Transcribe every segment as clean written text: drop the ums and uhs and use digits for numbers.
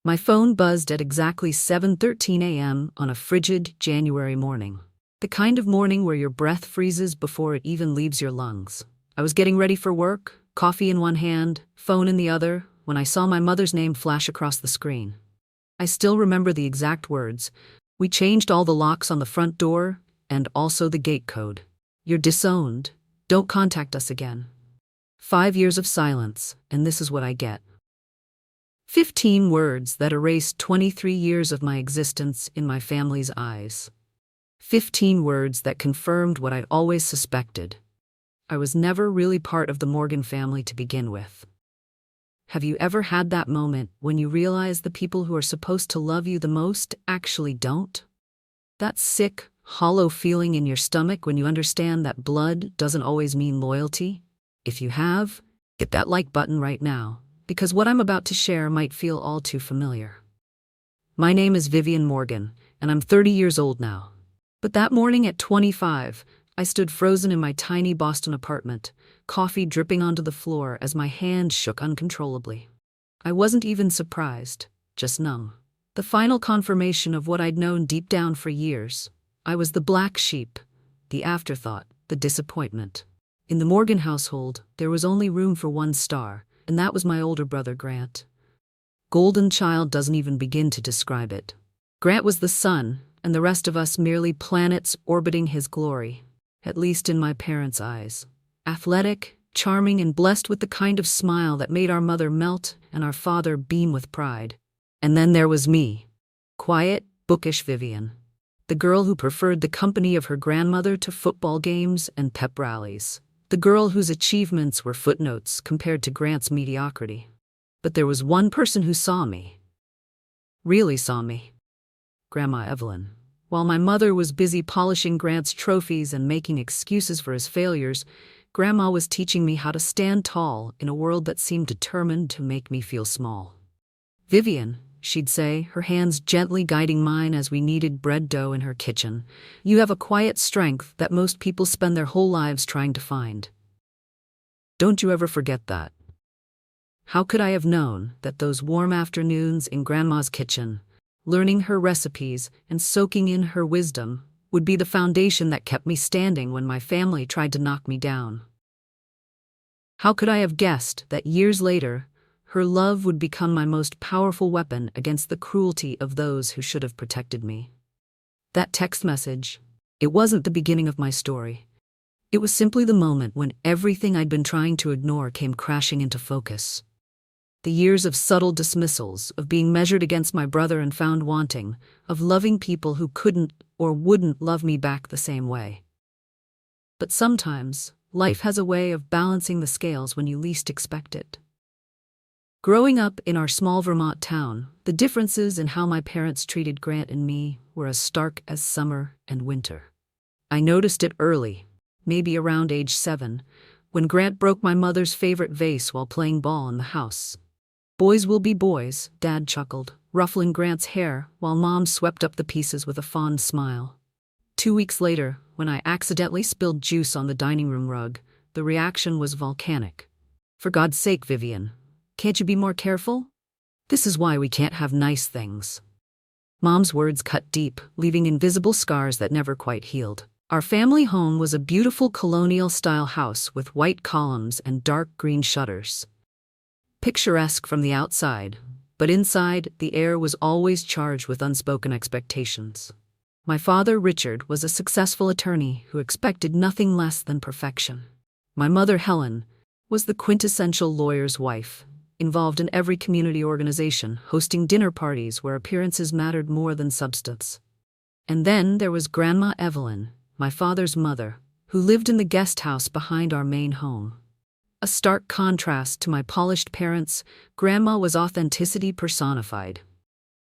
My phone buzzed at exactly 7:13 a.m. on a frigid January morning. The kind of morning where your breath freezes before it even leaves your lungs. I was getting ready for work, coffee in one hand, phone in the other, when I saw my mother's name flash across the screen. I still remember the exact words. "We changed all the locks on the front door, and also the gate code. You're disowned. Don't contact us again." 5 years of silence, and this is what I get. 15 words that erased 23 years of my existence in my family's eyes. 15 words that confirmed what I'd always suspected. I was never really part of the Morgan family to begin with. Have you ever had that moment when you realize the people who are supposed to love you the most actually don't? That sick, hollow feeling in your stomach when you understand that blood doesn't always mean loyalty? If you have, hit that like button right now, because what I'm about to share might feel all too familiar. My name is Vivian Morgan, and I'm 30 years old now. But that morning at 25, I stood frozen in my tiny Boston apartment, coffee dripping onto the floor as my hand shook uncontrollably. I wasn't even surprised, just numb. The final confirmation of what I'd known deep down for years. I was the black sheep, the afterthought, the disappointment. In the Morgan household, there was only room for one star, and that was my older brother Grant. Golden child doesn't even begin to describe it. Grant was the sun, and the rest of us merely planets orbiting his glory, at least in my parents' eyes. Athletic, charming, and blessed with the kind of smile that made our mother melt and our father beam with pride. And then there was me. Quiet, bookish Vivian. The girl who preferred the company of her grandmother to football games and pep rallies. The girl whose achievements were footnotes compared to Grant's mediocrity. But there was one person who saw me. Really saw me. Grandma Evelyn. While my mother was busy polishing Grant's trophies and making excuses for his failures, Grandma was teaching me how to stand tall in a world that seemed determined to make me feel small. "Vivian," she'd say, her hands gently guiding mine as we kneaded bread dough in her kitchen, "you have a quiet strength that most people spend their whole lives trying to find. Don't you ever forget that." How could I have known that those warm afternoons in Grandma's kitchen, learning her recipes and soaking in her wisdom, would be the foundation that kept me standing when my family tried to knock me down? How could I have guessed that years later, her love would become my most powerful weapon against the cruelty of those who should have protected me? That text message, it wasn't the beginning of my story. It was simply the moment when everything I'd been trying to ignore came crashing into focus. The years of subtle dismissals, of being measured against my brother and found wanting, of loving people who couldn't or wouldn't love me back the same way. But sometimes, life has a way of balancing the scales when you least expect it. Growing up in our small Vermont town, the differences in how my parents treated Grant and me were as stark as summer and winter. I noticed it early, maybe around age 7, when Grant broke my mother's favorite vase while playing ball in the house. "Boys will be boys," Dad chuckled, ruffling Grant's hair while Mom swept up the pieces with a fond smile. 2 weeks later, when I accidentally spilled juice on the dining room rug, the reaction was volcanic. "For God's sake, Vivian, can't you be more careful? This is why we can't have nice things." Mom's words cut deep, leaving invisible scars that never quite healed. Our family home was a beautiful colonial-style house with white columns and dark green shutters. Picturesque from the outside, but inside, the air was always charged with unspoken expectations. My father, Richard, was a successful attorney who expected nothing less than perfection. My mother, Helen, was the quintessential lawyer's wife, involved in every community organization, hosting dinner parties where appearances mattered more than substance. And then there was Grandma Evelyn, my father's mother, who lived in the guest house behind our main home. A stark contrast to my polished parents, Grandma was authenticity personified.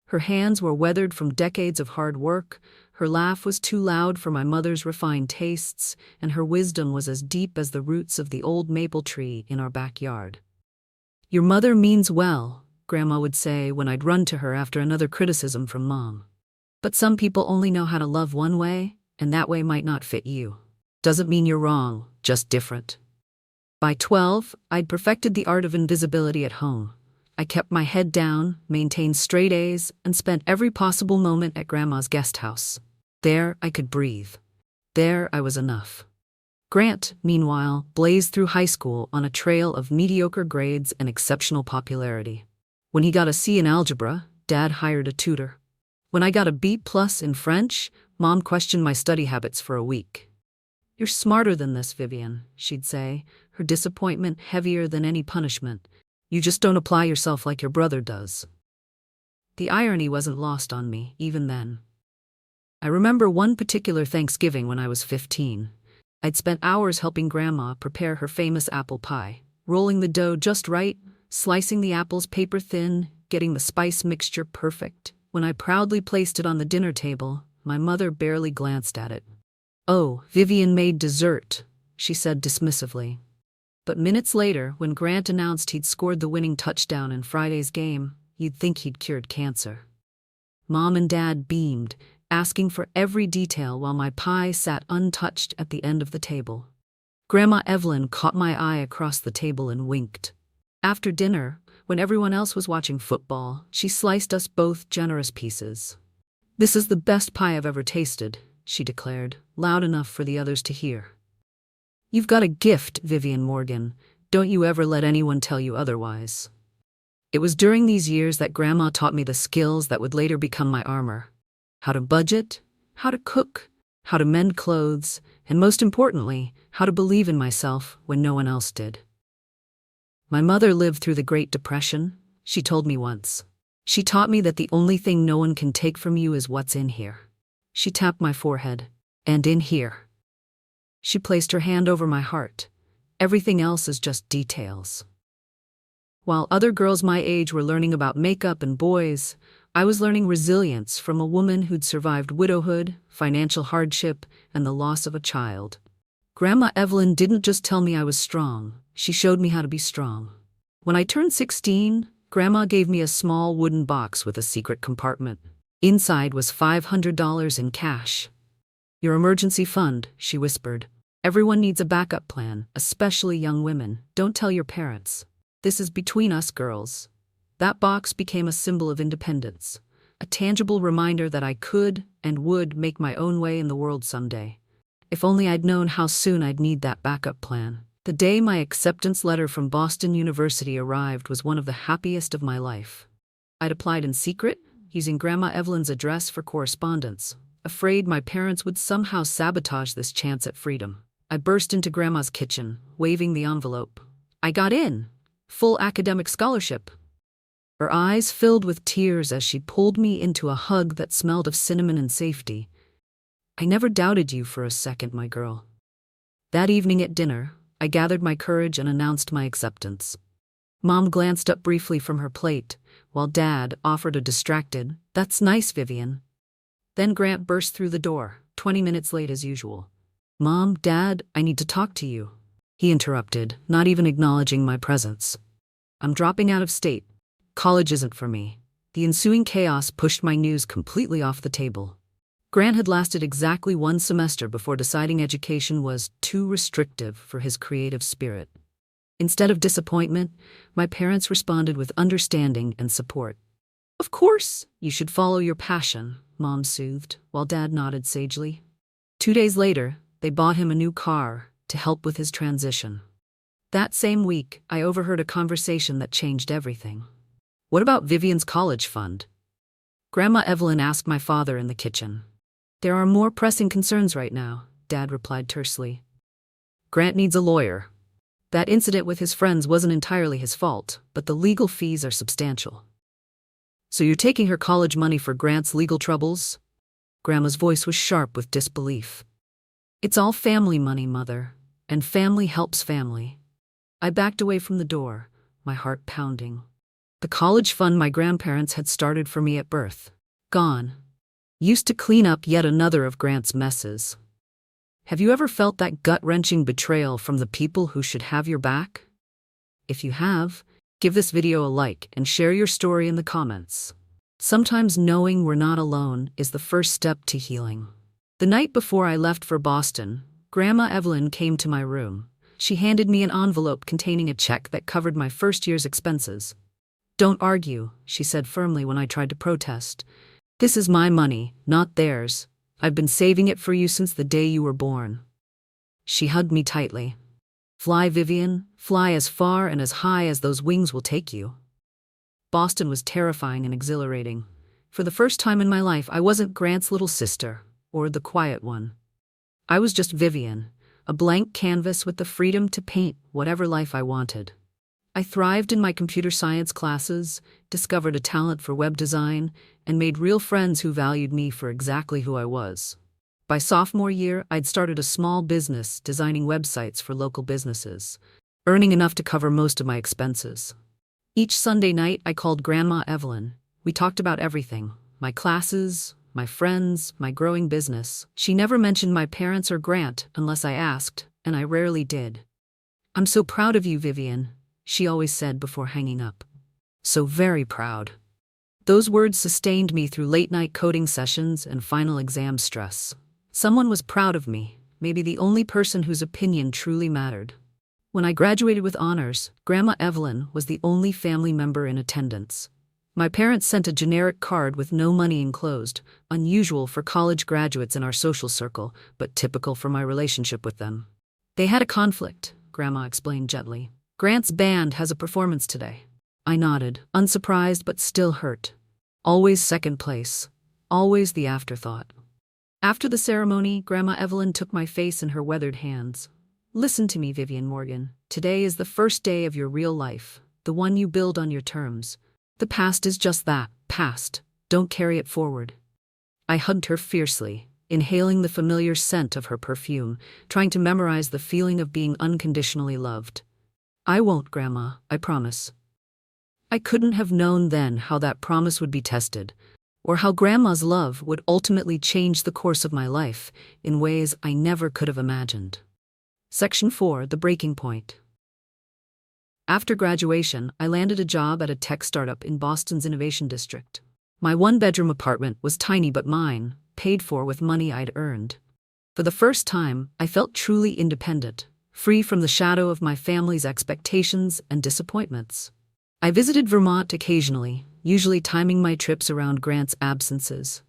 Her hands were weathered from decades of hard work, her laugh was too loud for my mother's refined tastes, and her wisdom was as deep as the roots of the old maple tree in our backyard. "Your mother means well," Grandma would say when I'd run to her after another criticism from Mom. "But some people only know how to love one way, and that way might not fit you. Doesn't mean you're wrong, just different." By 12, I'd perfected the art of invisibility at home. I kept my head down, maintained straight A's, and spent every possible moment at Grandma's guest house. There, I could breathe. There, I was enough. Grant, meanwhile, blazed through high school on a trail of mediocre grades and exceptional popularity. When he got a C in algebra, Dad hired a tutor. When I got a B+ in French, Mom questioned my study habits for a week. "You're smarter than this, Vivian," she'd say, her disappointment heavier than any punishment. "You just don't apply yourself like your brother does." The irony wasn't lost on me, even then. I remember one particular Thanksgiving when I was 15. I'd spent hours helping Grandma prepare her famous apple pie, rolling the dough just right, slicing the apples paper thin, getting the spice mixture perfect. When I proudly placed it on the dinner table, my mother barely glanced at it. "Oh, Vivian made dessert," she said dismissively. But minutes later, when Grant announced he'd scored the winning touchdown in Friday's game, you'd think he'd cured cancer. Mom and Dad beamed, asking for every detail while my pie sat untouched at the end of the table. Grandma Evelyn caught my eye across the table and winked. After dinner, when everyone else was watching football, she sliced us both generous pieces. "This is the best pie I've ever tasted," she declared, loud enough for the others to hear. "You've got a gift, Vivian Morgan. Don't you ever let anyone tell you otherwise." It was during these years that Grandma taught me the skills that would later become my armor. How to budget, how to cook, how to mend clothes, and most importantly, how to believe in myself when no one else did. "My mother lived through the Great Depression," she told me once. "She taught me that the only thing no one can take from you is what's in here." She tapped my forehead. "And in here." She placed her hand over my heart. "Everything else is just details." While other girls my age were learning about makeup and boys, I was learning resilience from a woman who'd survived widowhood, financial hardship, and the loss of a child. Grandma Evelyn didn't just tell me I was strong, she showed me how to be strong. When I turned 16, Grandma gave me a small wooden box with a secret compartment. Inside was $500 in cash. "Your emergency fund," she whispered. "Everyone needs a backup plan, especially young women. Don't tell your parents. This is between us girls." That box became a symbol of independence, a tangible reminder that I could and would make my own way in the world someday. If only I'd known how soon I'd need that backup plan. The day my acceptance letter from Boston University arrived was one of the happiest of my life. I'd applied in secret, using Grandma Evelyn's address for correspondence, afraid my parents would somehow sabotage this chance at freedom. I burst into Grandma's kitchen, waving the envelope. "I got in! Full academic scholarship!" Her eyes filled with tears as she pulled me into a hug that smelled of cinnamon and safety. "I never doubted you for a second, my girl." That evening at dinner, I gathered my courage and announced my acceptance. Mom glanced up briefly from her plate, while Dad offered a distracted, "That's nice, Vivian." Then Grant burst through the door, 20 minutes late as usual. "Mom, Dad, I need to talk to you," he interrupted, not even acknowledging my presence. "I'm dropping out of state. College isn't for me." The ensuing chaos pushed my news completely off the table. Grant had lasted exactly one semester before deciding education was too restrictive for his creative spirit. Instead of disappointment, my parents responded with understanding and support. "Of course, you should follow your passion," Mom soothed, while Dad nodded sagely. 2 days later, they bought him a new car to help with his transition. That same week, I overheard a conversation that changed everything. "What about Vivian's college fund?" Grandma Evelyn asked my father in the kitchen. "There are more pressing concerns right now," Dad replied tersely. "Grant needs a lawyer. That incident with his friends wasn't entirely his fault, but the legal fees are substantial." "So you're taking her college money for Grant's legal troubles?" Grandma's voice was sharp with disbelief. "It's all family money, Mother, and family helps family." I backed away from the door, my heart pounding. The college fund my grandparents had started for me at birth, gone. Used to clean up yet another of Grant's messes. Have you ever felt that gut-wrenching betrayal from the people who should have your back? If you have, give this video a like and share your story in the comments. Sometimes knowing we're not alone is the first step to healing. The night before I left for Boston, Grandma Evelyn came to my room. She handed me an envelope containing a check that covered my first year's expenses. Don't argue, she said firmly when I tried to protest. This is my money, not theirs. I've been saving it for you since the day you were born. She hugged me tightly. Fly, Vivian, fly as far and as high as those wings will take you. Boston was terrifying and exhilarating. For the first time in my life, I wasn't Grant's little sister, or the quiet one. I was just Vivian, a blank canvas with the freedom to paint whatever life I wanted. I thrived in my computer science classes, discovered a talent for web design, and made real friends who valued me for exactly who I was. By sophomore year, I'd started a small business designing websites for local businesses, earning enough to cover most of my expenses. Each Sunday night, I called Grandma Evelyn. We talked about everything: my classes, my friends, my growing business. She never mentioned my parents or Grant unless I asked, and I rarely did. "I'm so proud of you, Vivian," she always said before hanging up. So very proud. Those words sustained me through late-night coding sessions and final exam stress. Someone was proud of me, maybe the only person whose opinion truly mattered. When I graduated with honors, Grandma Evelyn was the only family member in attendance. My parents sent a generic card with no money enclosed, unusual for college graduates in our social circle, but typical for my relationship with them. "They had a conflict," Grandma explained gently. "Grant's band has a performance today." I nodded, unsurprised but still hurt. Always second place. Always the afterthought. After the ceremony, Grandma Evelyn took my face in her weathered hands. "Listen to me, Vivian Morgan. Today is the first day of your real life, the one you build on your terms. The past is just that, past. Don't carry it forward." I hugged her fiercely, inhaling the familiar scent of her perfume, trying to memorize the feeling of being unconditionally loved. "I won't, Grandma, I promise." I couldn't have known then how that promise would be tested, or how Grandma's love would ultimately change the course of my life in ways I never could have imagined. Section 4, The Breaking Point. After graduation, I landed a job at a tech startup in Boston's Innovation District. My one-bedroom apartment was tiny but mine, paid for with money I'd earned. For the first time, I felt truly independent, free from the shadow of my family's expectations and disappointments. I visited Vermont occasionally, usually timing my trips around Grant's absences.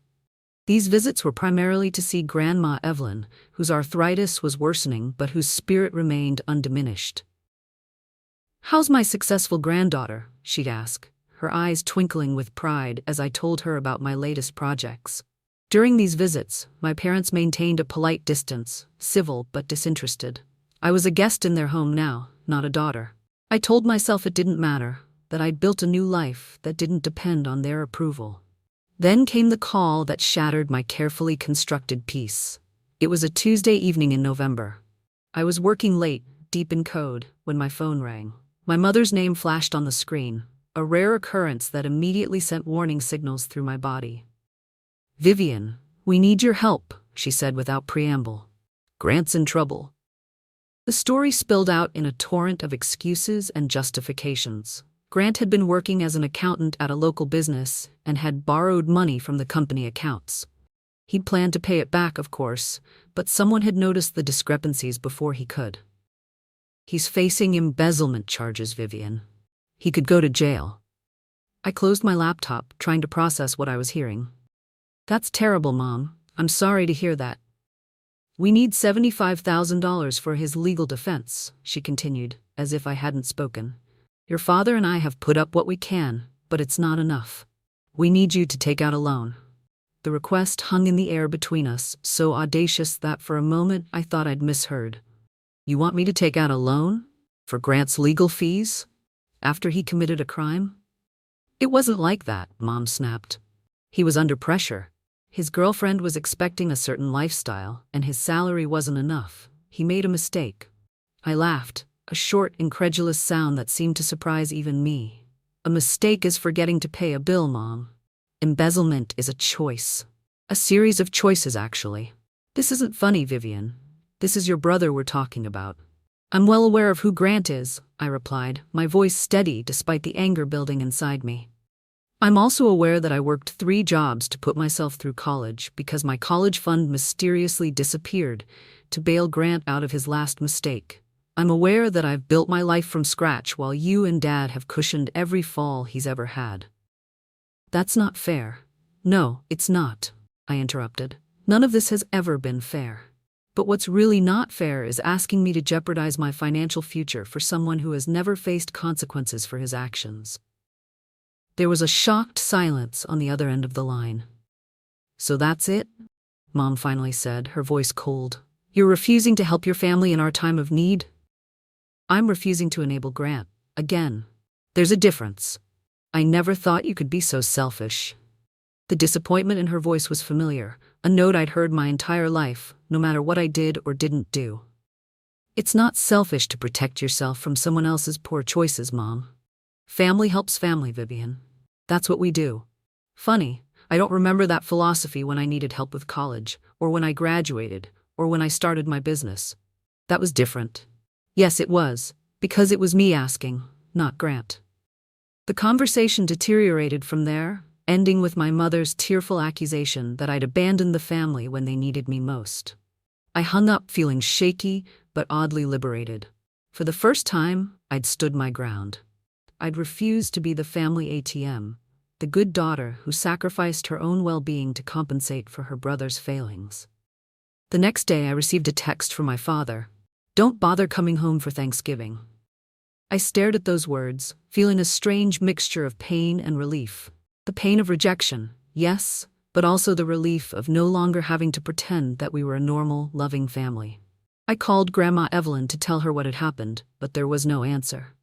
These visits were primarily to see Grandma Evelyn, whose arthritis was worsening but whose spirit remained undiminished. "How's my successful granddaughter?" she'd ask, her eyes twinkling with pride as I told her about my latest projects. During these visits, my parents maintained a polite distance, civil but disinterested. I was a guest in their home now, not a daughter. I told myself it didn't matter, that I'd built a new life that didn't depend on their approval. Then came the call that shattered my carefully constructed peace. It was a Tuesday evening in November. I was working late, deep in code, when my phone rang. My mother's name flashed on the screen, a rare occurrence that immediately sent warning signals through my body. "Vivian, we need your help," she said without preamble. "Grant's in trouble." The story spilled out in a torrent of excuses and justifications. Grant had been working as an accountant at a local business and had borrowed money from the company accounts. He'd planned to pay it back, of course, but someone had noticed the discrepancies before he could. "He's facing embezzlement charges, Vivian. He could go to jail." I closed my laptop, trying to process what I was hearing. "That's terrible, Mom. I'm sorry to hear that." "We need $75,000 for his legal defense," she continued, as if I hadn't spoken. "Your father and I have put up what we can, but it's not enough. We need you to take out a loan." The request hung in the air between us, so audacious that for a moment I thought I'd misheard. "You want me to take out a loan? For Grant's legal fees? After he committed a crime?" "It wasn't like that," Mom snapped. "He was under pressure. His girlfriend was expecting a certain lifestyle, and his salary wasn't enough. He made a mistake." I laughed, a short, incredulous sound that seemed to surprise even me. "A mistake is forgetting to pay a bill, Mom. Embezzlement is a choice. A series of choices, actually. This isn't funny, Vivian. This is your brother we're talking about." "I'm well aware of who Grant is," I replied, my voice steady despite the anger building inside me. "I'm also aware that I worked 3 jobs to put myself through college because my college fund mysteriously disappeared to bail Grant out of his last mistake. I'm aware that I've built my life from scratch while you and Dad have cushioned every fall he's ever had. That's not fair. No, it's not, I interrupted. None of this has ever been fair. But what's really not fair is asking me to jeopardize my financial future for someone who has never faced consequences for his actions. There was a shocked silence on the other end of the line. So that's it? Mom finally said, her voice cold. You're refusing to help your family in our time of need? I'm refusing to enable Grant. Again. There's a difference. I never thought you could be so selfish. The disappointment in her voice was familiar, a note I'd heard my entire life, no matter what I did or didn't do. It's not selfish to protect yourself from someone else's poor choices, Mom. Family helps family, Vivian. That's what we do. Funny, I don't remember that philosophy when I needed help with college, or when I graduated, or when I started my business. That was different. Yes, it was, because it was me asking, not Grant. The conversation deteriorated from there, ending with my mother's tearful accusation that I'd abandoned the family when they needed me most. I hung up feeling shaky but oddly liberated. For the first time, I'd stood my ground. I'd refused to be the family ATM, the good daughter who sacrificed her own well-being to compensate for her brother's failings. The next day, I received a text from my father. Don't bother coming home for Thanksgiving. I stared at those words, feeling a strange mixture of pain and relief. The pain of rejection, yes, but also the relief of no longer having to pretend that we were a normal, loving family. I called Grandma Evelyn to tell her what had happened, but there was no answer.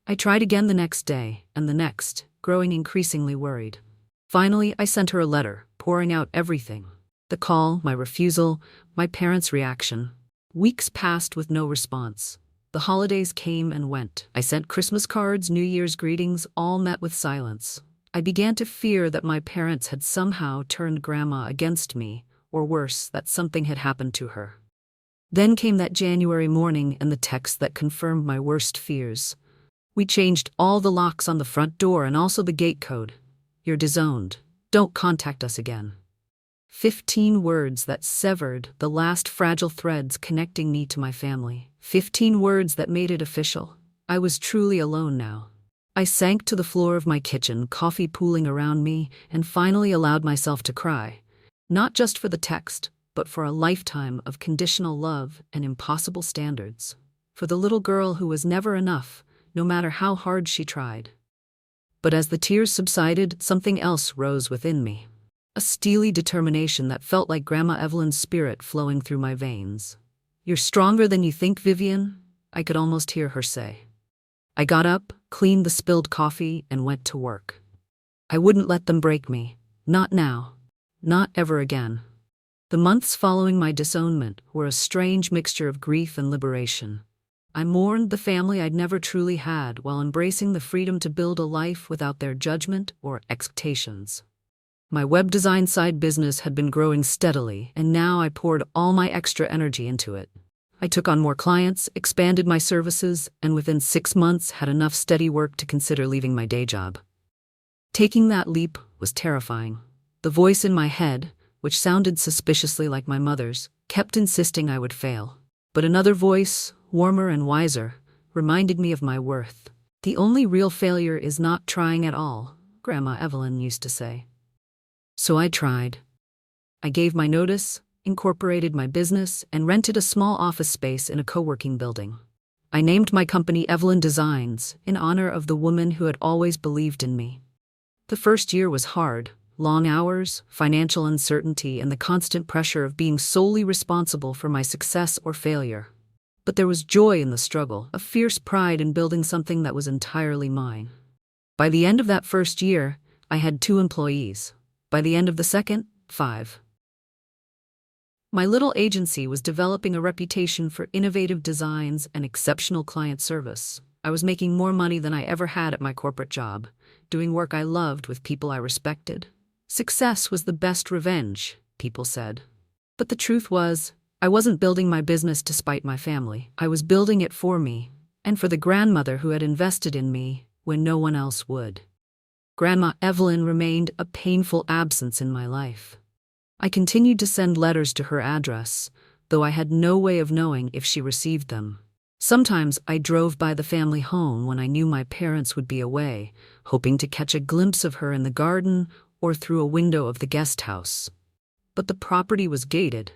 I tried again the next day, and the next, growing increasingly worried. Finally, I sent her a letter, pouring out everything. The call, my refusal, my parents' reaction. Weeks passed with no response. The holidays came and went. I sent Christmas cards, New Year's greetings, all met with silence. I began to fear that my parents had somehow turned Grandma against me, or worse, that something had happened to her. Then came that January morning and the text that confirmed my worst fears. We changed all the locks on the front door and also the gate code. You're disowned. Don't contact us again. 15 words that severed the last fragile threads connecting me to my family. 15 words that made it official. I was truly alone now. I sank to the floor of my kitchen, coffee pooling around me, and finally allowed myself to cry. Not just for the text, but for a lifetime of conditional love and impossible standards. For the little girl who was never enough, no matter how hard she tried. But as the tears subsided, something else rose within me. A steely determination that felt like Grandma Evelyn's spirit flowing through my veins. You're stronger than you think, Vivian, I could almost hear her say. I got up, cleaned the spilled coffee, and went to work. I wouldn't let them break me. Not now. Not ever again. The months following my disownment were a strange mixture of grief and liberation. I mourned the family I'd never truly had while embracing the freedom to build a life without their judgment or expectations. My web design side business had been growing steadily, and now I poured all my extra energy into it. I took on more clients, expanded my services, and within 6 months had enough steady work to consider leaving my day job. Taking that leap was terrifying. The voice in my head, which sounded suspiciously like my mother's, kept insisting I would fail. But another voice, warmer and wiser, reminded me of my worth. The only real failure is not trying at all, Grandma Evelyn used to say. So I tried. I gave my notice, incorporated my business, and rented a small office space in a co-working building. I named my company Evelyn Designs in honor of the woman who had always believed in me. The first year was hard. Long hours, financial uncertainty, and the constant pressure of being solely responsible for my success or failure. But there was joy in the struggle, a fierce pride in building something that was entirely mine. By the end of that first year, I had 2 employees. By the end of the second, 5. My little agency was developing a reputation for innovative designs and exceptional client service. I was making more money than I ever had at my corporate job, doing work I loved with people I respected. Success was the best revenge, people said. But the truth was, I wasn't building my business to spite my family. I was building it for me, and for the grandmother who had invested in me when no one else would. Grandma Evelyn remained a painful absence in my life. I continued to send letters to her address, though I had no way of knowing if she received them. Sometimes I drove by the family home when I knew my parents would be away, hoping to catch a glimpse of her in the garden or through a window of the guest house. But the property was gated,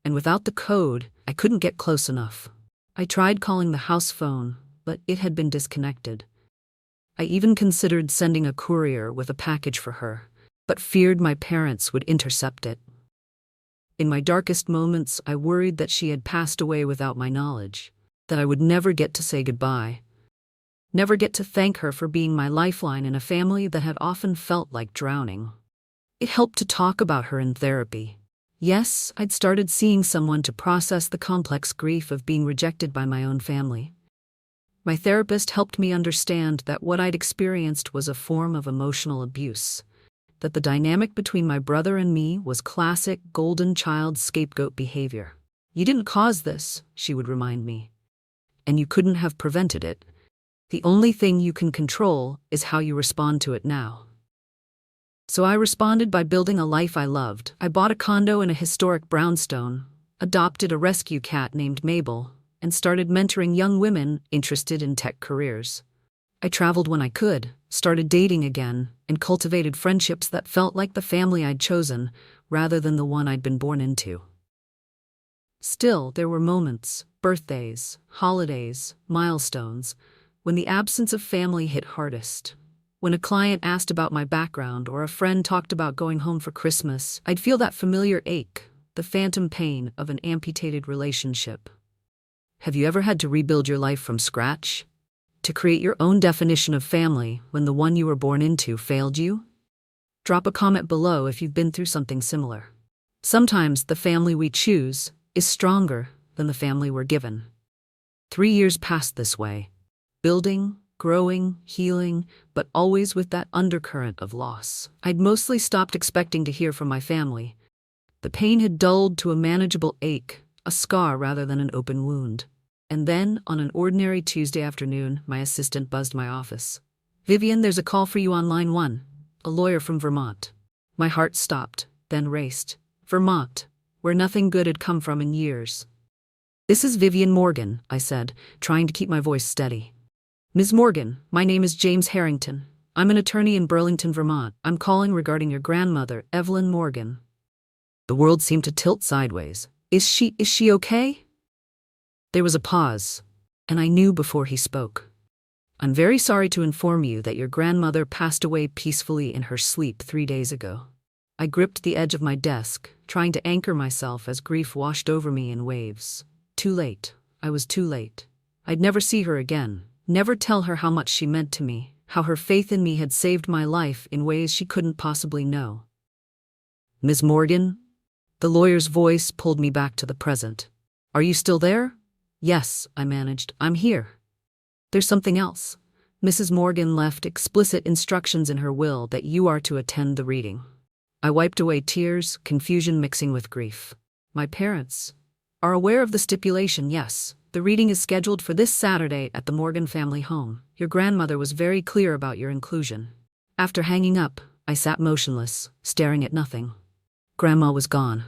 and without the code, I couldn't get close enough. I tried calling the house phone, but it had been disconnected. I even considered sending a courier with a package for her, but feared my parents would intercept it. In my darkest moments, I worried that she had passed away without my knowledge, that I would never get to say goodbye, never get to thank her for being my lifeline in a family that had often felt like drowning. It helped to talk about her in therapy. Yes, I'd started seeing someone to process the complex grief of being rejected by my own family. My therapist helped me understand that what I'd experienced was a form of emotional abuse, that the dynamic between my brother and me was classic golden child scapegoat behavior. You didn't cause this, she would remind me, and you couldn't have prevented it. The only thing you can control is how you respond to it now. So I responded by building a life I loved. I bought a condo in a historic brownstone, adopted a rescue cat named Mabel, and started mentoring young women interested in tech careers. I traveled when I could, started dating again, and cultivated friendships that felt like the family I'd chosen, rather than the one I'd been born into. Still, there were moments, birthdays, holidays, milestones, when the absence of family hit hardest. When a client asked about my background or a friend talked about going home for Christmas, I'd feel that familiar ache, the phantom pain of an amputated relationship. Have you ever had to rebuild your life from scratch? To create your own definition of family when the one you were born into failed you? Drop a comment below if you've been through something similar. Sometimes the family we choose is stronger than the family we're given. 3 years passed this way, building, growing, healing, but always with that undercurrent of loss. I'd mostly stopped expecting to hear from my family. The pain had dulled to a manageable ache, a scar rather than an open wound. And then, on an ordinary Tuesday afternoon, my assistant buzzed my office. "Vivian, there's a call for you on line 1. A lawyer from Vermont." My heart stopped, then raced. Vermont, where nothing good had come from in years. "This is Vivian Morgan," I said, trying to keep my voice steady. "Ms. Morgan, my name is James Harrington. I'm an attorney in Burlington, Vermont. I'm calling regarding your grandmother, Evelyn Morgan." The world seemed to tilt sideways. Is she okay?" There was a pause, and I knew before he spoke. "I'm very sorry to inform you that your grandmother passed away peacefully in her sleep 3 days ago." I gripped the edge of my desk, trying to anchor myself as grief washed over me in waves. Too late. I was too late. I'd never see her again. Never tell her how much she meant to me, how her faith in me had saved my life in ways she couldn't possibly know. "Ms. Morgan?" The lawyer's voice pulled me back to the present. "Are you still there?" "Yes," I managed. "I'm here." "There's something else." Mrs. Morgan left explicit instructions in her will that you are to attend the reading. I wiped away tears, confusion mixing with grief. "My parents are aware of the stipulation, yes. The reading is scheduled for this Saturday at the Morgan family home. Your grandmother was very clear about your inclusion." After hanging up, I sat motionless, staring at nothing. Grandma was gone.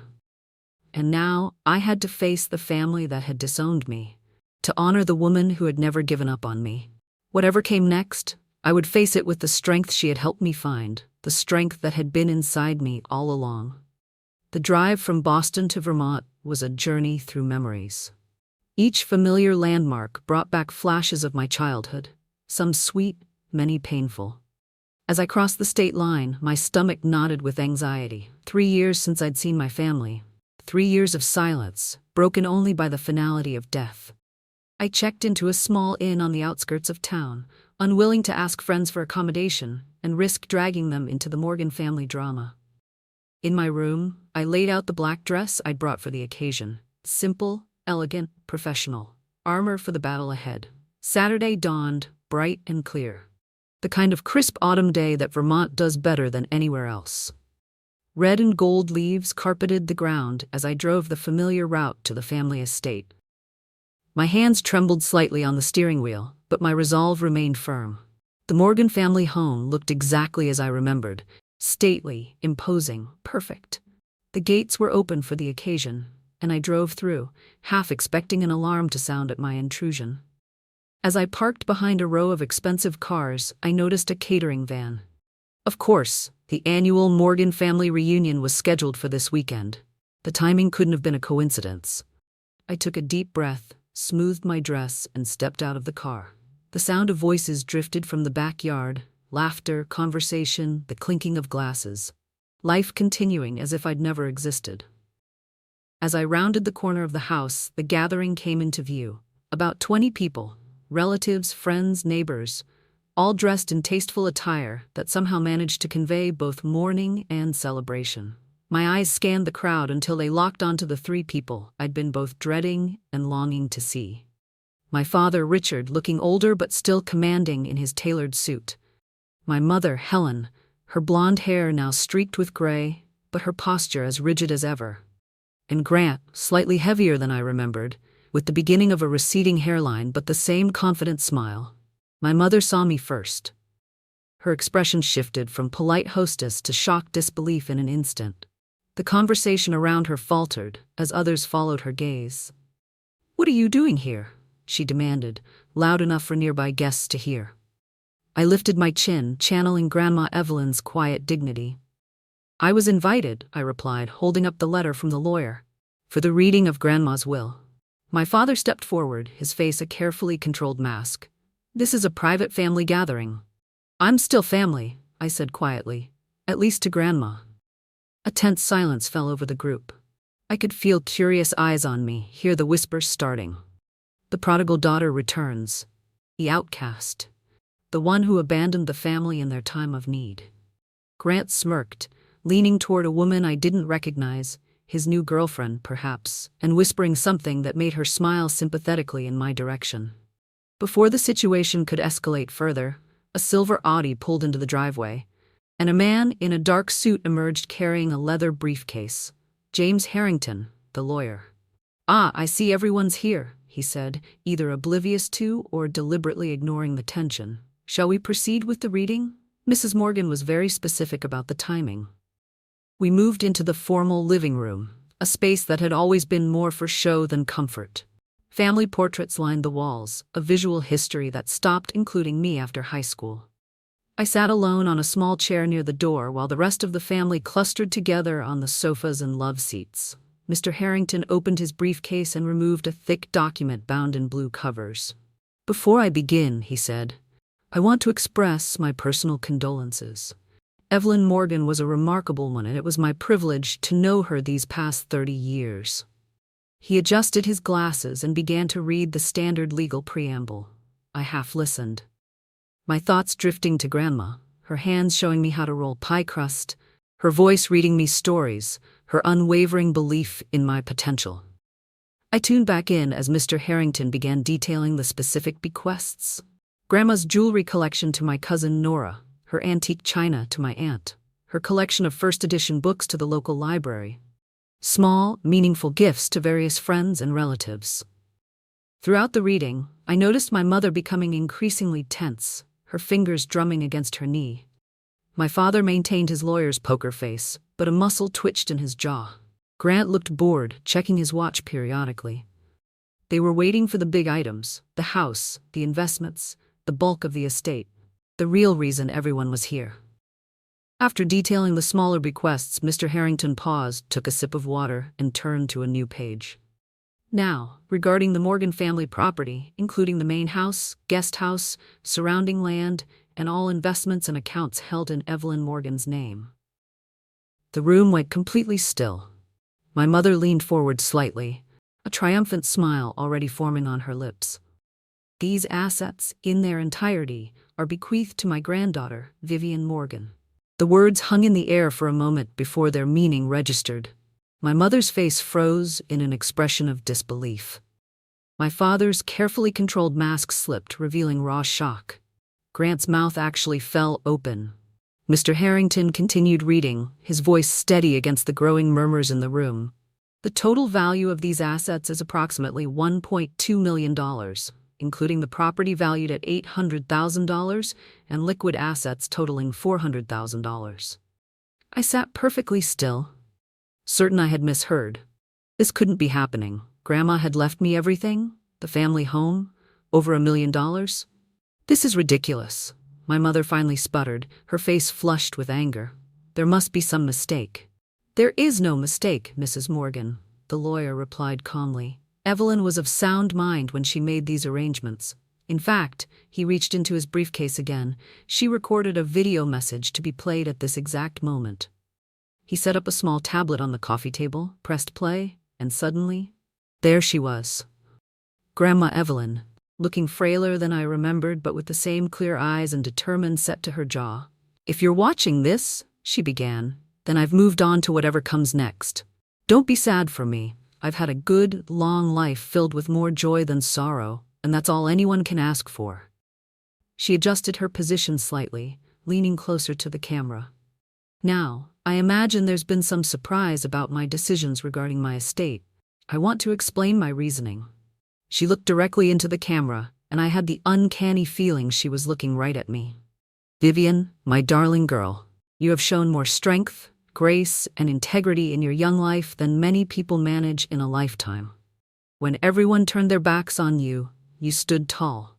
And now I had to face the family that had disowned me, to honor the woman who had never given up on me. Whatever came next, I would face it with the strength she had helped me find, the strength that had been inside me all along. The drive from Boston to Vermont was a journey through memories. Each familiar landmark brought back flashes of my childhood, some sweet, many painful. As I crossed the state line, my stomach knotted with anxiety. 3 years since I'd seen my family. 3 years of silence, broken only by the finality of death. I checked into a small inn on the outskirts of town, unwilling to ask friends for accommodation and risk dragging them into the Morgan family drama. In my room, I laid out the black dress I'd brought for the occasion. Simple, elegant, professional. Armor for the battle ahead. Saturday dawned, bright and clear. The kind of crisp autumn day that Vermont does better than anywhere else. Red and gold leaves carpeted the ground as I drove the familiar route to the family estate. My hands trembled slightly on the steering wheel, but my resolve remained firm. The Morgan family home looked exactly as I remembered. Stately, imposing, perfect. The gates were open for the occasion. and I drove through, half expecting an alarm to sound at my intrusion. As I parked behind a row of expensive cars, I noticed a catering van. Of course, the annual Morgan family reunion was scheduled for this weekend. The timing couldn't have been a coincidence. I took a deep breath, smoothed my dress, and stepped out of the car. The sound of voices drifted from the backyard, laughter, conversation, the clinking of glasses. Life continuing as if I'd never existed. As I rounded the corner of the house, the gathering came into view. About 20 people, relatives, friends, neighbors, all dressed in tasteful attire that somehow managed to convey both mourning and celebration. My eyes scanned the crowd until they locked onto the three people I'd been both dreading and longing to see. My father, Richard, looking older but still commanding in his tailored suit. My mother, Helen, her blonde hair now streaked with gray, but her posture as rigid as ever. And Grant, slightly heavier than I remembered, with the beginning of a receding hairline but the same confident smile. My mother saw me first. Her expression shifted from polite hostess to shocked disbelief in an instant. The conversation around her faltered as others followed her gaze. "What are you doing here?" she demanded, loud enough for nearby guests to hear. I lifted my chin, channeling Grandma Evelyn's quiet dignity. "I was invited," I replied, holding up the letter from the lawyer, "for the reading of Grandma's will." My father stepped forward, his face a carefully controlled mask. "This is a private family gathering." "I'm still family," I said quietly, "at least to Grandma." A tense silence fell over the group. I could feel curious eyes on me, hear the whispers starting. The prodigal daughter returns. The outcast. The one who abandoned the family in their time of need. Grant smirked, leaning toward a woman I didn't recognize, his new girlfriend, perhaps, and whispering something that made her smile sympathetically in my direction. Before the situation could escalate further, a silver Audi pulled into the driveway, and a man in a dark suit emerged carrying a leather briefcase. James Harrington, the lawyer. "Ah, I see everyone's here," he said, either oblivious to or deliberately ignoring the tension. "Shall we proceed with the reading?" Mrs. Morgan was very specific about the timing. We moved into the formal living room, a space that had always been more for show than comfort. Family portraits lined the walls, a visual history that stopped including me after high school. I sat alone on a small chair near the door while the rest of the family clustered together on the sofas and love seats. Mr. Harrington opened his briefcase and removed a thick document bound in blue covers. "Before I begin," he said, "I want to express my personal condolences. Evelyn Morgan was a remarkable one, and it was my privilege to know her these past 30 years. He adjusted his glasses and began to read the standard legal preamble. I half listened. My thoughts drifting to Grandma, her hands showing me how to roll pie crust, her voice reading me stories, her unwavering belief in my potential. I tuned back in as Mr. Harrington began detailing the specific bequests. Grandma's jewelry collection to my cousin Nora, her antique china to my aunt, her collection of first-edition books to the local library. Small, meaningful gifts to various friends and relatives. Throughout the reading, I noticed my mother becoming increasingly tense, her fingers drumming against her knee. My father maintained his lawyer's poker face, but a muscle twitched in his jaw. Grant looked bored, checking his watch periodically. They were waiting for the big items, the house, the investments, the bulk of the estate, the real reason everyone was here. After detailing the smaller bequests, Mr. Harrington paused, took a sip of water, and turned to a new page. Now, regarding the Morgan family property, including the main house, guest house, surrounding land, and all investments and accounts held in Evelyn Morgan's name. The room went completely still. My mother leaned forward slightly, a triumphant smile already forming on her lips. "These assets, in their entirety, are bequeathed to my granddaughter, Vivian Morgan." The words hung in the air for a moment before their meaning registered. My mother's face froze in an expression of disbelief. My father's carefully controlled mask slipped, revealing raw shock. Grant's mouth actually fell open. Mr. Harrington continued reading, his voice steady against the growing murmurs in the room. "The total value of these assets is approximately $1.2 million, including the property valued at $800,000 and liquid assets totaling $400,000. I sat perfectly still, certain I had misheard. This couldn't be happening. Grandma had left me everything, the family home, over $1 million. This is ridiculous. My mother finally sputtered, her face flushed with anger. There must be some mistake. There is no mistake, Mrs. Morgan, the lawyer replied calmly. Evelyn was of sound mind when she made these arrangements. In fact, he reached into his briefcase again. She recorded a video message to be played at this exact moment. He set up a small tablet on the coffee table, pressed play, and suddenly, there she was. Grandma Evelyn, looking frailer than I remembered but with the same clear eyes and determined set to her jaw. If you're watching this, she began, then I've moved on to whatever comes next. Don't be sad for me. I've had a good, long life filled with more joy than sorrow, and that's all anyone can ask for. She adjusted her position slightly, leaning closer to the camera. Now, I imagine there's been some surprise about my decisions regarding my estate. I want to explain my reasoning. She looked directly into the camera, and I had the uncanny feeling she was looking right at me. Vivian, my darling girl, you have shown more strength, grace, and integrity in your young life than many people manage in a lifetime. When everyone turned their backs on you, you stood tall.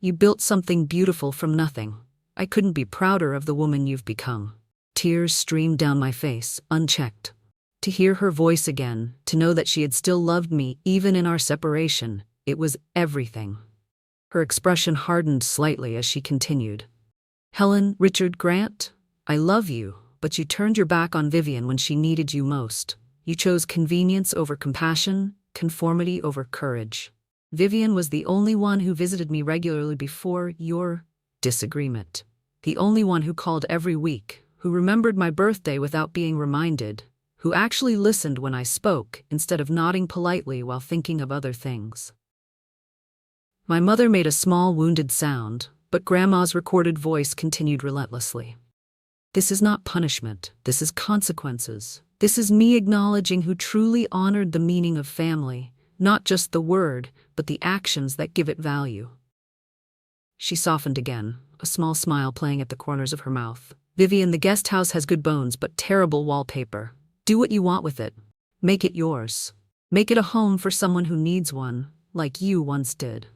You built something beautiful from nothing. I couldn't be prouder of the woman you've become. Tears streamed down my face, unchecked. To hear her voice again, to know that she had still loved me even in our separation, it was everything. Her expression hardened slightly as she continued. Helen, Richard Grant, I love you, but you turned your back on Vivian when she needed you most. You chose convenience over compassion, conformity over courage. Vivian was the only one who visited me regularly before your disagreement. The only one who called every week, who remembered my birthday without being reminded, who actually listened when I spoke instead of nodding politely while thinking of other things. My mother made a small wounded sound, but Grandma's recorded voice continued relentlessly. This is not punishment. This is consequences. This is me acknowledging who truly honored the meaning of family, not just the word, but the actions that give it value. She softened again, a small smile playing at the corners of her mouth. Vivian, the guest house has good bones but terrible wallpaper. Do what you want with it. Make it yours. Make it a home for someone who needs one, like you once did.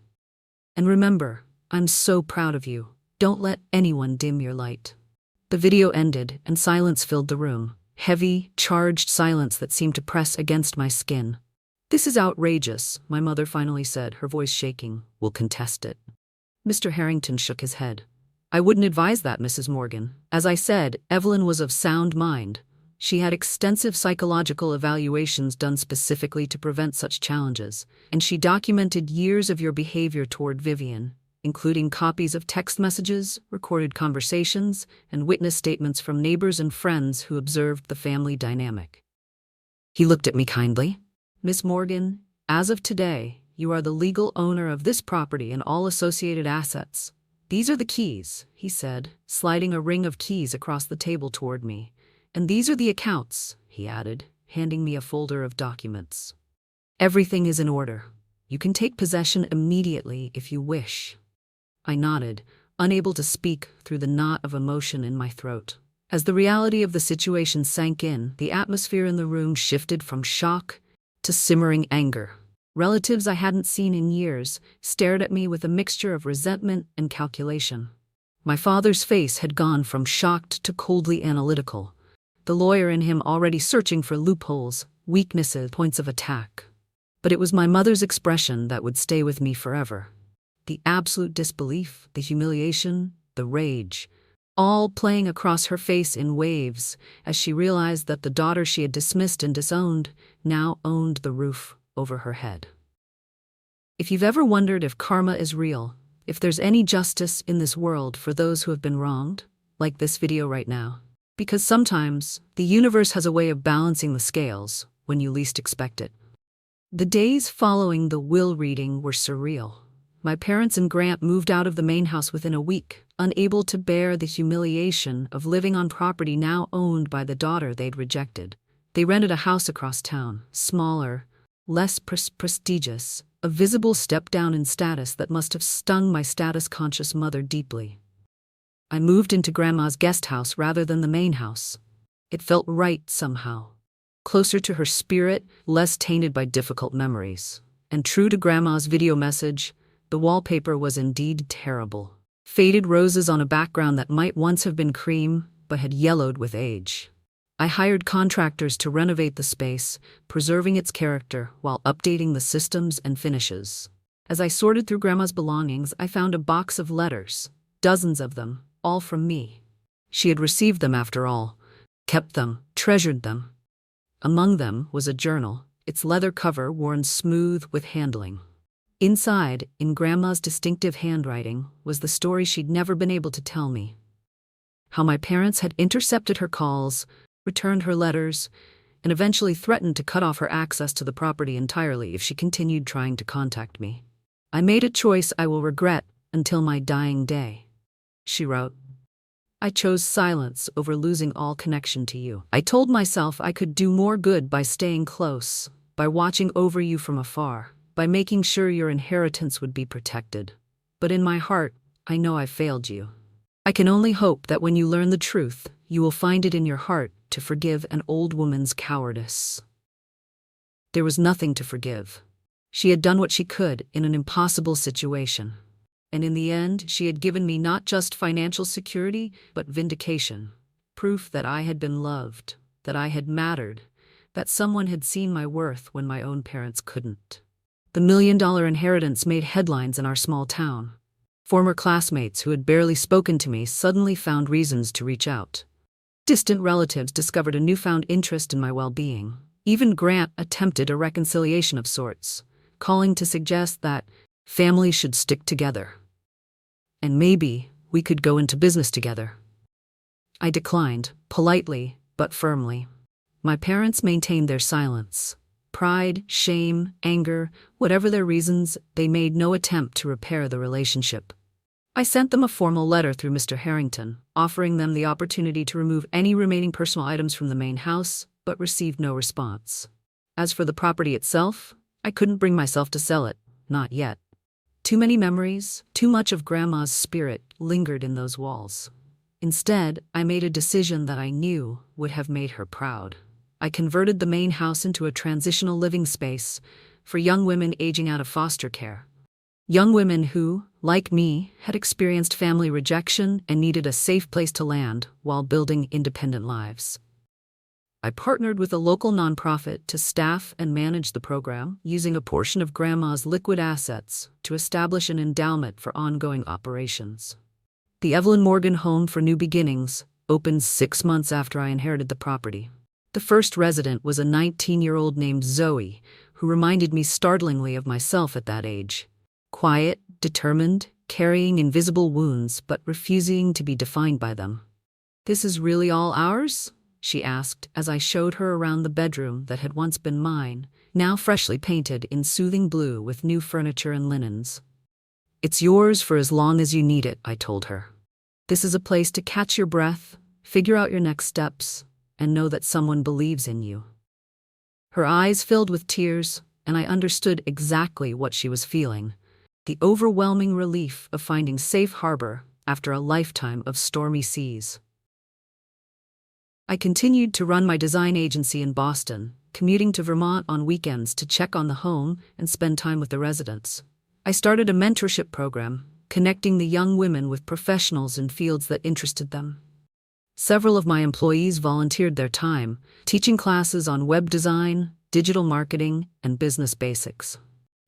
And remember, I'm so proud of you. Don't let anyone dim your light. The video ended, and silence filled the room. Heavy, charged silence that seemed to press against my skin. This is outrageous, my mother finally said, her voice shaking. We'll contest it. Mr. Harrington shook his head. I wouldn't advise that, Mrs. Morgan. As I said, Evelyn was of sound mind. She had extensive psychological evaluations done specifically to prevent such challenges, and she documented years of your behavior toward Vivian, including copies of text messages, recorded conversations, and witness statements from neighbors and friends who observed the family dynamic. He looked at me kindly. Miss Morgan, as of today, you are the legal owner of this property and all associated assets. These are the keys, he said, sliding a ring of keys across the table toward me. And these are the accounts, he added, handing me a folder of documents. Everything is in order. You can take possession immediately if you wish. I nodded, unable to speak through the knot of emotion in my throat. As the reality of the situation sank in, the atmosphere in the room shifted from shock to simmering anger. Relatives I hadn't seen in years stared at me with a mixture of resentment and calculation. My father's face had gone from shocked to coldly analytical, the lawyer in him already searching for loopholes, weaknesses, points of attack. But it was my mother's expression that would stay with me forever. The absolute disbelief, the humiliation, the rage, all playing across her face in waves as she realized that the daughter she had dismissed and disowned now owned the roof over her head. If you've ever wondered if karma is real, if there's any justice in this world for those who have been wronged, like this video right now, because sometimes the universe has a way of balancing the scales when you least expect it. The days following the will reading were surreal. My parents and Grant moved out of the main house within a week, unable to bear the humiliation of living on property now owned by the daughter they'd rejected. They rented a house across town, smaller, less prestigious, a visible step down in status that must have stung my status-conscious mother deeply. I moved into Grandma's guest house rather than the main house. It felt right somehow. closer to her spirit, less tainted by difficult memories. And true to Grandma's video message, the wallpaper was indeed terrible. Faded roses on a background that might once have been cream, but had yellowed with age. I hired contractors to renovate the space, preserving its character while updating the systems and finishes. As I sorted through Grandma's belongings, I found a box of letters, dozens of them, all from me. She had received them after all, kept them, treasured them. Among them was a journal, its leather cover worn smooth with handling. Inside, in Grandma's distinctive handwriting, was the story she'd never been able to tell me. How my parents had intercepted her calls, returned her letters, and eventually threatened to cut off her access to the property entirely if she continued trying to contact me. "I made a choice I will regret until my dying day," she wrote. "I chose silence over losing all connection to you. I told myself I could do more good by staying close, by watching over you from afar, by making sure your inheritance would be protected. But in my heart, I know I failed you. I can only hope that when you learn the truth, you will find it in your heart to forgive an old woman's cowardice." There was nothing to forgive. She had done what she could in an impossible situation. And in the end, she had given me not just financial security, but vindication. Proof that I had been loved, that I had mattered, that someone had seen my worth when my own parents couldn't. The $1 million inheritance made headlines in our small town. Former classmates who had barely spoken to me suddenly found reasons to reach out. Distant relatives discovered a newfound interest in my well-being. Even Grant attempted a reconciliation of sorts, calling to suggest that families should stick together. And maybe we could go into business together. I declined, politely but firmly. My parents maintained their silence. Pride, shame, anger, whatever their reasons, they made no attempt to repair the relationship. I sent them a formal letter through Mr. Harrington, offering them the opportunity to remove any remaining personal items from the main house, but received no response. As for the property itself, I couldn't bring myself to sell it, not yet. Too many memories, too much of Grandma's spirit lingered in those walls. Instead, I made a decision that I knew would have made her proud. I converted the main house into a transitional living space for young women aging out of foster care. Young women who, like me, had experienced family rejection and needed a safe place to land while building independent lives. I partnered with a local nonprofit to staff and manage the program, using a portion of Grandma's liquid assets to establish an endowment for ongoing operations. The Vivian Morgan Home for New Beginnings opened 6 months after I inherited the property. The first resident was a 19-year-old named Zoe, who reminded me startlingly of myself at that age. Quiet, determined, carrying invisible wounds but refusing to be defined by them. "This is really all ours?" she asked as I showed her around the bedroom that had once been mine, now freshly painted in soothing blue with new furniture and linens. "It's yours for as long as you need it," I told her. "This is a place to catch your breath, figure out your next steps, and know that someone believes in you." Her eyes filled with tears, and I understood exactly what she was feeling. The overwhelming relief of finding safe harbor after a lifetime of stormy seas. I continued to run my design agency in Boston, commuting to Vermont on weekends to check on the home and spend time with the residents. I started a mentorship program, connecting the young women with professionals in fields that interested them. Several of my employees volunteered their time, teaching classes on web design, digital marketing, and business basics.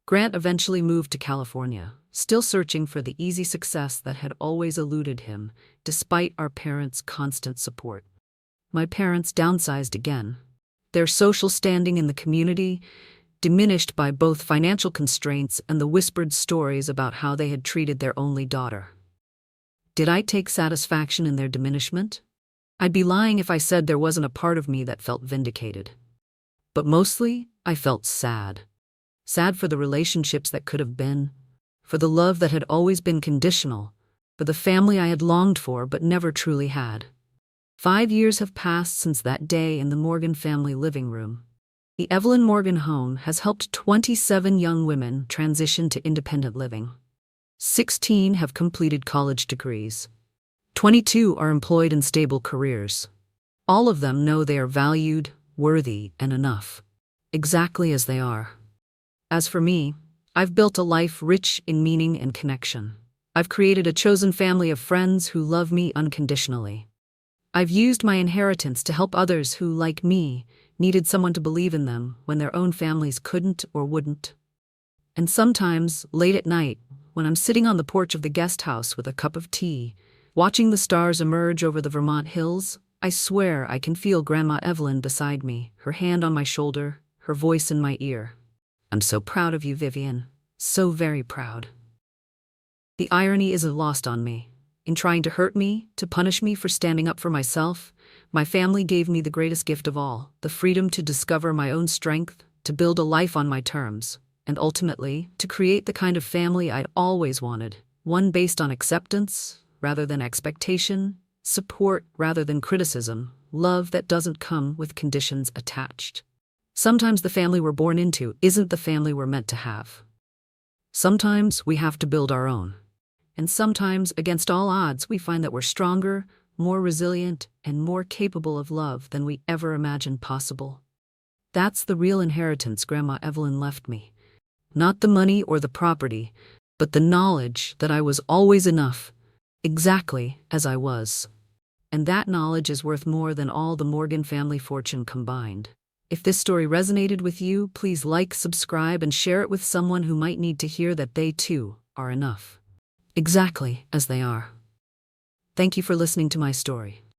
Grant eventually moved to California, still searching for the easy success that had always eluded him, despite our parents' constant support. My parents downsized again, their social standing in the community diminished by both financial constraints and the whispered stories about how they had treated their only daughter. Did I take satisfaction in their diminishment? I'd be lying if I said there wasn't a part of me that felt vindicated. But mostly, I felt sad. Sad for the relationships that could have been, for the love that had always been conditional, for the family I had longed for but never truly had. 5 years have passed since that day in the Morgan family living room. The Vivian Morgan home has helped 27 young women transition to independent living. 16 have completed college degrees. 22 are employed in stable careers. All of them know they are valued, worthy, and enough. Exactly as they are. As for me, I've built a life rich in meaning and connection. I've created a chosen family of friends who love me unconditionally. I've used my inheritance to help others who, like me, needed someone to believe in them when their own families couldn't or wouldn't. And sometimes, late at night, when I'm sitting on the porch of the guest house with a cup of tea, watching the stars emerge over the Vermont hills, I swear I can feel Grandma Evelyn beside me, her hand on my shoulder, her voice in my ear. "I'm so proud of you, Vivian. So very proud." The irony isn't lost on me. In trying to hurt me, to punish me for standing up for myself, my family gave me the greatest gift of all, the freedom to discover my own strength, to build a life on my terms, and ultimately, to create the kind of family I'd always wanted, one based on acceptance rather than expectation, support rather than criticism, love that doesn't come with conditions attached. Sometimes the family we're born into isn't the family we're meant to have. Sometimes we have to build our own. And sometimes, against all odds, we find that we're stronger, more resilient, and more capable of love than we ever imagined possible. That's the real inheritance Grandma Evelyn left me. Not the money or the property, but the knowledge that I was always enough, exactly as I was. And that knowledge is worth more than all the Morgan family fortune combined. If this story resonated with you, please like, subscribe, and share it with someone who might need to hear that they too are enough. Exactly as they are. Thank you for listening to my story.